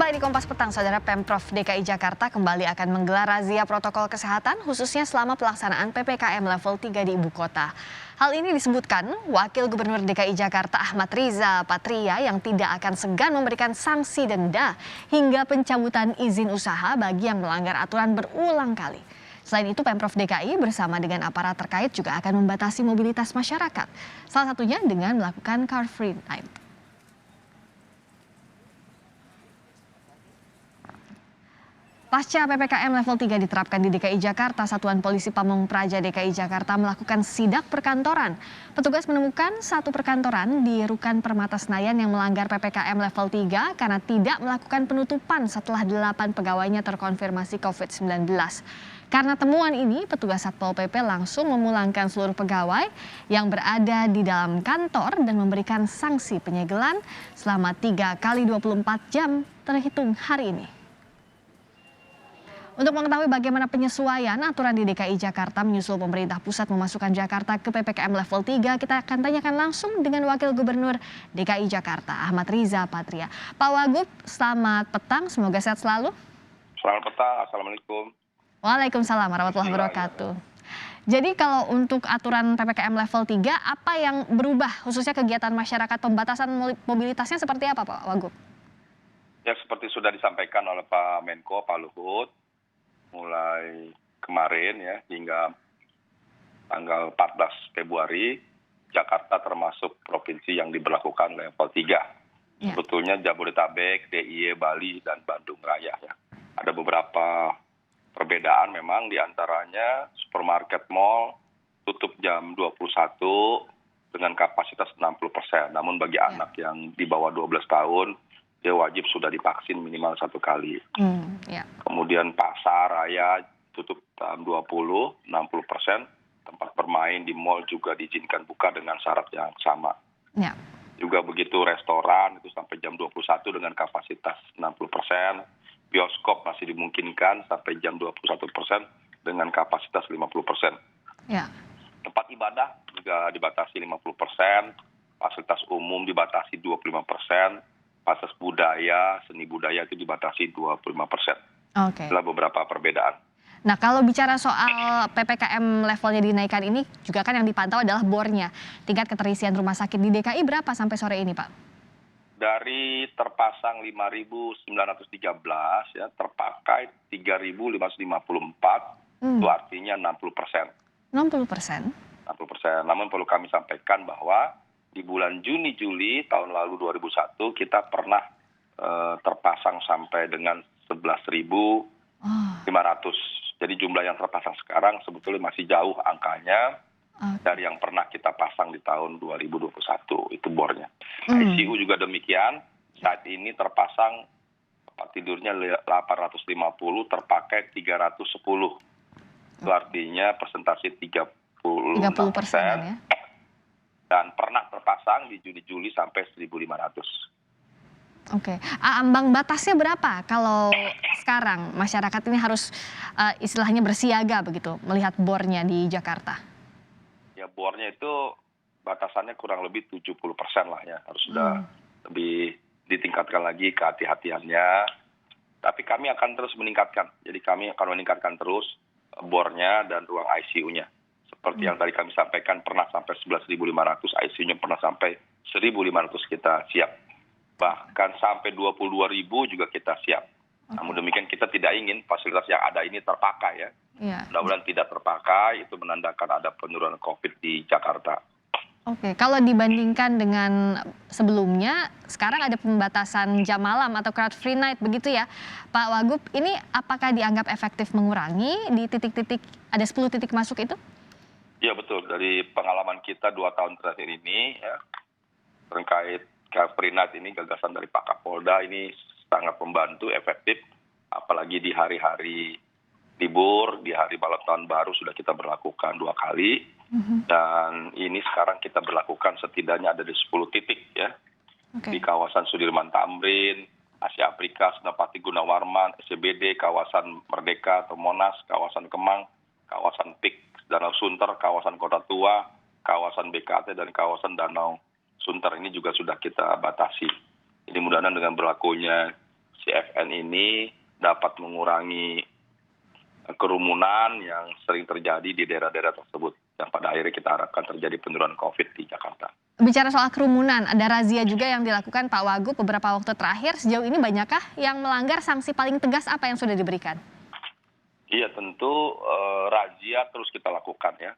Masai di Kompas Petang, Saudara, Pemprov DKI Jakarta kembali akan menggelar razia protokol kesehatan khususnya selama pelaksanaan PPKM level 3 di ibu kota. Hal ini disebutkan Wakil Gubernur DKI Jakarta Ahmad Riza Patria yang tidak akan segan memberikan sanksi denda hingga pencabutan izin usaha bagi yang melanggar aturan berulang kali. Selain itu, Pemprov DKI bersama dengan aparat terkait juga akan membatasi mobilitas masyarakat, salah satunya dengan melakukan Car Free Night. Pasca PPKM level 3 diterapkan di DKI Jakarta, Satuan Polisi Pamong Praja DKI Jakarta melakukan sidak perkantoran. Petugas menemukan satu perkantoran di Rukan Permata Senayan yang melanggar PPKM level 3 karena tidak melakukan penutupan setelah 8 pegawainya terkonfirmasi COVID-19. Karena temuan ini, petugas Satpol PP langsung memulangkan seluruh pegawai yang berada di dalam kantor dan memberikan sanksi penyegelan selama 3 kali 24 jam terhitung hari ini. Untuk mengetahui bagaimana penyesuaian aturan di DKI Jakarta menyusul pemerintah pusat memasukkan Jakarta ke PPKM level 3, kita akan tanyakan langsung dengan Wakil Gubernur DKI Jakarta Ahmad Riza Patria. Pak Wagub, selamat petang, semoga sehat selalu. Selamat petang, Assalamualaikum. Waalaikumsalam warahmatullahi wabarakatuh. Jadi kalau untuk aturan PPKM level 3, apa yang berubah khususnya kegiatan masyarakat, pembatasan mobilitasnya seperti apa Pak Wagub? Ya, seperti sudah disampaikan oleh Pak Menko, Pak Luhut, mulai kemarin ya hingga tanggal 14 Februari, Jakarta termasuk provinsi yang diberlakukan level 3. Ya. Sebetulnya Jabodetabek, DIY, Bali, dan Bandung Raya ya. Ada beberapa perbedaan memang, diantaranya supermarket mall tutup jam 21 dengan kapasitas 60%. Namun bagi anak yang di bawah 12 tahun, dia wajib sudah divaksin minimal 1 kali. Kemudian pasar raya tutup jam 20, 60%. Tempat bermain di mal juga diizinkan buka dengan syarat yang sama. Juga begitu restoran itu sampai jam 21 dengan kapasitas 60%. Bioskop masih dimungkinkan sampai jam 21% dengan kapasitas 50%. Tempat ibadah juga dibatasi 50%. Fasilitas umum dibatasi 25%. Fasilitas budaya, seni budaya itu dibatasi 25%. Itulah beberapa perbedaan. Nah, kalau bicara soal PPKM levelnya dinaikkan ini, juga kan yang dipantau adalah bornya. Tingkat keterisian rumah sakit di DKI berapa sampai sore ini, Pak? Dari terpasang 5.913, ya, terpakai 3.554, itu artinya 60%. 60%? 60%. Namun perlu kami sampaikan bahwa di bulan Juni-Juli tahun lalu 2001 kita pernah terpasang sampai dengan 11.500. Jadi jumlah yang terpasang sekarang sebetulnya masih jauh angkanya dari yang pernah kita pasang di tahun 2021, itu bornya. ICU juga demikian, saat ini terpasang tempat tidurnya 850, terpakai 310. Itu artinya persentase 36%. Ya. Dan pernah terpasang di Juli sampai 1.500. Ambang batasnya berapa kalau sekarang masyarakat ini harus istilahnya bersiaga begitu melihat bornya di Jakarta? Ya, bornya itu batasannya kurang lebih 70% lah ya, harus sudah lebih ditingkatkan lagi kehati-hatiannya. Tapi kami akan terus meningkatkan, jadi kami akan meningkatkan terus bornya dan ruang ICU-nya. Seperti yang tadi kami sampaikan, pernah sampai 11.500, ICU-nya pernah sampai 1.500 kita siap. Bahkan sampai 22.000 juga kita siap. Namun demikian kita tidak ingin fasilitas yang ada ini terpakai ya. Mudah-mudahan tidak terpakai, itu menandakan ada penurunan COVID di Jakarta. Kalau dibandingkan dengan sebelumnya, sekarang ada pembatasan jam malam atau Car Free Night begitu ya. Pak Wagub, ini apakah dianggap efektif mengurangi di titik-titik, ada 10 titik masuk itu? Ya betul, dari pengalaman kita 2 tahun terakhir ini ya, terkait Car Free Night ini gagasan dari Pak Kapolda ini sangat membantu, efektif, apalagi di hari-hari libur, di hari malam tahun baru sudah kita berlakukan 2 kali, dan ini sekarang kita berlakukan setidaknya ada di 10 titik ya, di kawasan Sudirman Tamrin, Asia Afrika, Senapati Gunawarman, SCBD, kawasan Merdeka atau Monas, kawasan Kemang, kawasan PIK Danau Sunter, kawasan Kota Tua, kawasan BKT, dan kawasan Danau Sunter ini juga sudah kita batasi. Jadi mudah-mudahan dengan berlakunya CFN ini dapat mengurangi kerumunan yang sering terjadi di daerah-daerah tersebut. Dan pada akhirnya kita harapkan terjadi penurunan COVID di Jakarta. Bicara soal kerumunan, ada razia juga yang dilakukan Pak Wagub beberapa waktu terakhir. Sejauh ini banyakkah yang melanggar? Sanksi paling tegas apa yang sudah diberikan? Iya, tentu razia terus kita lakukan ya.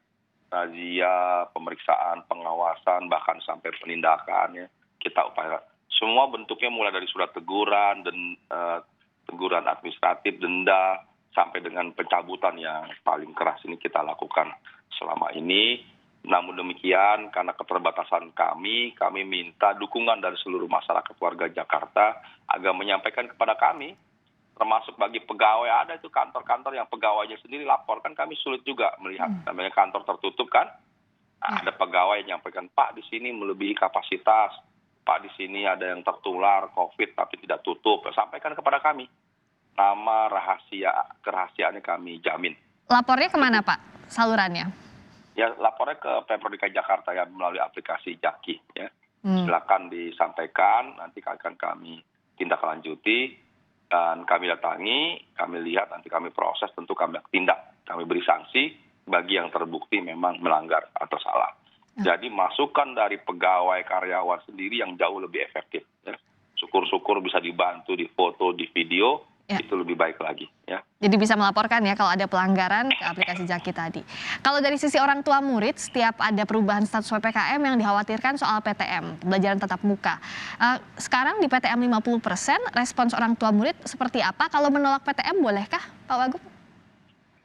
Razia, pemeriksaan, pengawasan, bahkan sampai penindakan ya. Kita upayakan. Semua bentuknya mulai dari surat teguran, dan teguran administratif, denda, sampai dengan pencabutan yang paling keras ini kita lakukan selama ini. Namun demikian, karena keterbatasan kami minta dukungan dari seluruh masyarakat warga Jakarta agar menyampaikan kepada kami, termasuk bagi pegawai. Ada itu kantor-kantor yang pegawainya sendiri lapor, kan kami sulit juga melihat, namanya kantor tertutup kan. Ada pegawai yang menyampaikan, Pak di sini melebihi kapasitas, Pak di sini ada yang tertular COVID tapi tidak tutup. Sampaikan kepada kami, nama kerahasiaannya kami jamin. Lapornya kemana Pak salurannya? Ya, lapornya ke Pemprov DKI Jakarta ya, melalui aplikasi Jaki ya. Silakan disampaikan, nanti akan kami tindak lanjuti dan kami datangi, kami lihat, nanti kami proses, tentu kami tindak, kami beri sanksi bagi yang terbukti memang melanggar atau salah. Jadi masukan dari pegawai karyawan sendiri yang jauh lebih efektif ya. Syukur-syukur bisa dibantu di foto, di video, itu lebih baik lagi ya. Jadi bisa melaporkan ya kalau ada pelanggaran ke aplikasi Jaki tadi. Kalau dari sisi orang tua murid, setiap ada perubahan status PPKM yang dikhawatirkan soal PTM, pembelajaran tatap muka. Sekarang di PTM 50%, respons orang tua murid seperti apa? Kalau menolak PTM bolehkah Pak Wagub?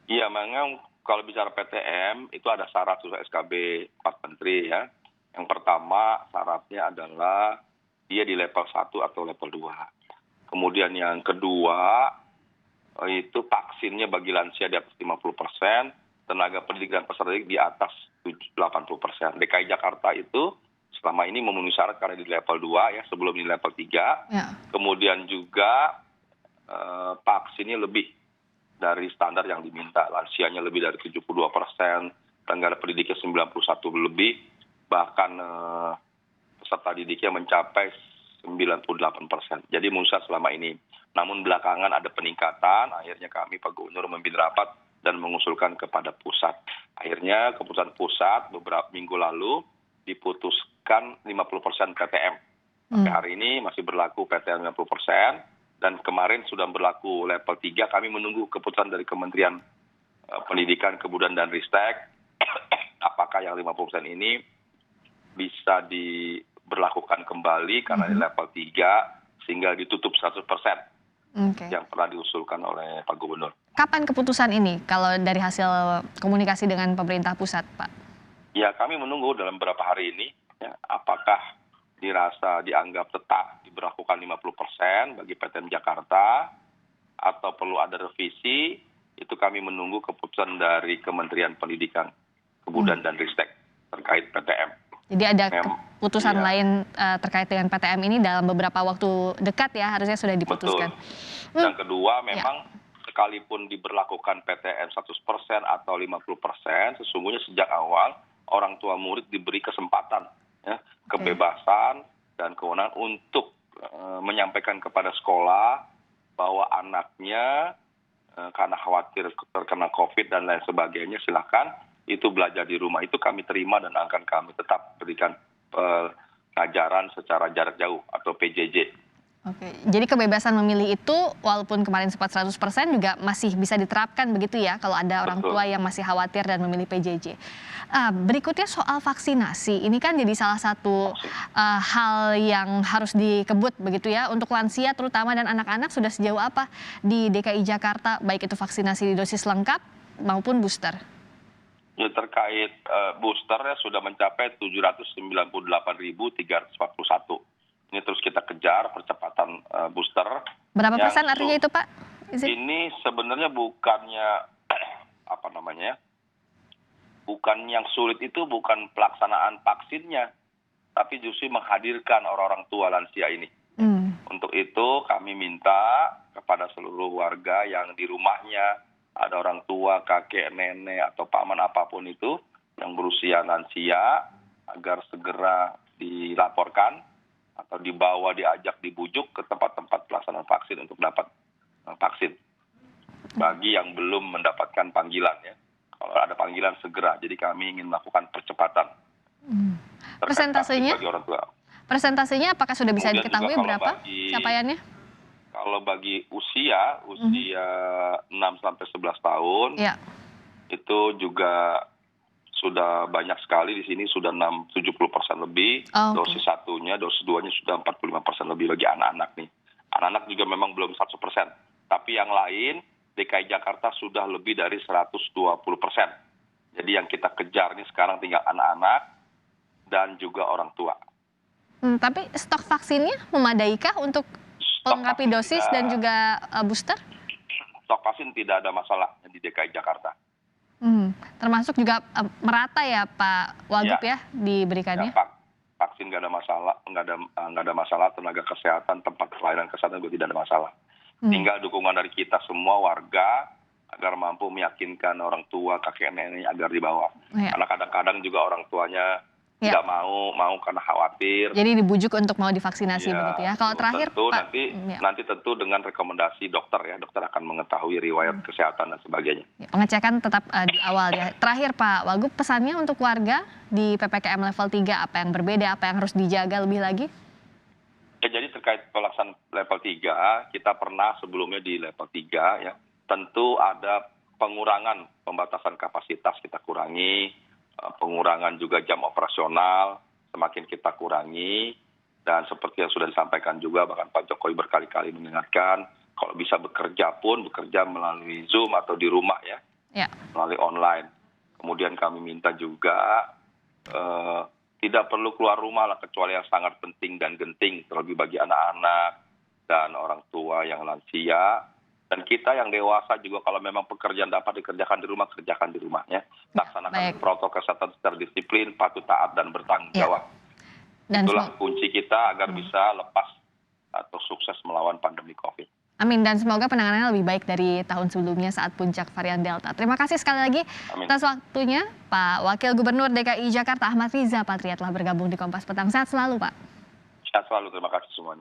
Iya, memang kalau bicara PTM itu ada syarat sesuai SKB 4 Menteri ya. Yang pertama syaratnya adalah dia di level 1 atau level 2. Kemudian yang kedua, itu vaksinnya bagi lansia di atas 50%, tenaga pendidik dan peserta didik di atas 80%. DKI Jakarta itu selama ini memenuhi syarat karena di level 2 ya, sebelum di level 3. Ya. Kemudian juga vaksinnya lebih dari standar yang diminta. Lansianya lebih dari 72%, tenaga pendidiknya 91 lebih, bahkan peserta didiknya mencapai 98%. Jadi Musa selama ini. Namun belakangan ada peningkatan, akhirnya kami Pak Gubernur memimpin rapat dan mengusulkan kepada pusat. Akhirnya keputusan pusat beberapa minggu lalu diputuskan 50% PTM. Sampai hari ini masih berlaku PTM 50%, dan kemarin sudah berlaku level 3. Kami menunggu keputusan dari Kementerian Pendidikan, Kebudayaan dan Ristek, apakah yang 50% ini bisa diberlakukan kembali karena di level 3 sehingga ditutup 100%. Yang pernah diusulkan oleh Pak Gubernur. Kapan keputusan ini kalau dari hasil komunikasi dengan pemerintah pusat, Pak? Ya, kami menunggu dalam beberapa hari ini ya, apakah dianggap tetap diberlakukan 50% bagi PTM Jakarta atau perlu ada revisi. Itu kami menunggu keputusan dari Kementerian Pendidikan, Kebudayaan dan Ristek terkait PTM. Jadi ada keputusan lain terkait dengan PTM ini dalam beberapa waktu dekat ya, harusnya sudah diputuskan. Betul. Yang kedua, memang sekalipun diberlakukan PTM 100% atau 50%, sesungguhnya sejak awal orang tua murid diberi kesempatan, ya, kebebasan dan kewenangan untuk menyampaikan kepada sekolah bahwa anaknya karena khawatir terkena COVID dan lain sebagainya, silakan itu belajar di rumah. Itu kami terima dan akan kami tetap berikan pengajaran secara jarak jauh atau PJJ. Oke, jadi kebebasan memilih itu walaupun kemarin sempat 100% juga masih bisa diterapkan begitu ya kalau ada orang tua yang masih khawatir dan memilih PJJ. Berikutnya soal vaksinasi, ini kan jadi salah satu hal yang harus dikebut begitu ya untuk lansia terutama dan anak-anak. Sudah sejauh apa di DKI Jakarta baik itu vaksinasi di dosis lengkap maupun booster? Ya, terkait boosternya sudah mencapai 798.341. Ini terus kita kejar percepatan booster. Berapa persen artinya itu Pak? Ini sebenarnya bukannya bukan yang sulit itu bukan pelaksanaan vaksinnya, tapi justru menghadirkan orang-orang tua lansia ini. Untuk itu kami minta kepada seluruh warga yang di rumahnya ada orang tua, kakek, nenek, atau paman apapun itu yang berusia lansia agar segera dilaporkan atau dibawa, diajak, dibujuk ke tempat-tempat pelaksanaan vaksin untuk dapat vaksin. Bagi yang belum mendapatkan panggilan ya. Kalau ada panggilan segera. Jadi kami ingin melakukan percepatan. Terkait vaksin Persentasenya? bagi orang tua. Persentasenya apakah sudah bisa Kemudian juga diketahui kalau berapa capaiannya? kalau bagi usia 6 sampai 11 tahun Ya. itu juga sudah banyak sekali di sini, sudah 70% lebih. Oh, oke. Dosis satunya, dosis duanya sudah 45% lebih bagi anak-anak nih. Anak-anak juga memang belum 100%. Tapi yang lain DKI Jakarta sudah lebih dari 120%. Jadi yang kita kejar nih sekarang tinggal anak-anak dan juga orang tua. Tapi stok vaksinnya memadaikah untuk Stok melengkapi vaksin dosis tidak- dan juga booster? Stok vaksin tidak ada masalah di DKI Jakarta. Termasuk juga merata ya Pak Wagub ya diberikannya? Ya, vaksin nggak ada masalah, nggak ada masalah. Tenaga kesehatan, tempat pelayanan kesehatan juga tidak ada masalah. Tinggal dukungan dari kita semua warga agar mampu meyakinkan orang tua, kakek nenek agar dibawa. Ya. Karena kadang-kadang juga orang tuanya Ya. tidak mau karena khawatir. Jadi dibujuk untuk mau divaksinasi Ya, begitu ya. Kalau terakhir tentu Pak, nanti tentu dengan rekomendasi dokter ya, dokter akan mengetahui riwayat kesehatan dan sebagainya. pengecekan tetap di awal ya. Terakhir Pak Wagub, pesannya untuk warga di PPKM level 3 apa yang berbeda, apa yang harus dijaga lebih lagi? Ya, jadi terkait pelaksanaan level 3, kita pernah sebelumnya di level 3 ya, tentu ada pengurangan pembatasan kapasitas kita kurangi, pengurangan juga jam operasional semakin kita kurangi, dan seperti yang sudah disampaikan juga bahkan Pak Jokowi berkali-kali mengingatkan kalau bisa bekerja pun bekerja melalui Zoom atau di rumah ya, melalui online. Kemudian kami minta juga tidak perlu keluar rumah lah kecuali yang sangat penting dan genting, terlebih bagi anak-anak dan orang tua yang lansia. Dan kita yang dewasa juga kalau memang pekerjaan dapat dikerjakan di rumah, kerjakan di rumahnya. Laksanakan protokol kesehatan secara disiplin, patuh taat dan bertanggung jawab. Dan Itulah kunci kita agar bisa lepas atau sukses melawan pandemi COVID. Amin, dan semoga penanganannya lebih baik dari tahun sebelumnya saat puncak varian Delta. Terima kasih sekali lagi atas waktunya Pak Wakil Gubernur DKI Jakarta Ahmad Riza Patria telah bergabung di Kompas Petang. Sehat selalu Pak. Sehat selalu, terima kasih semuanya.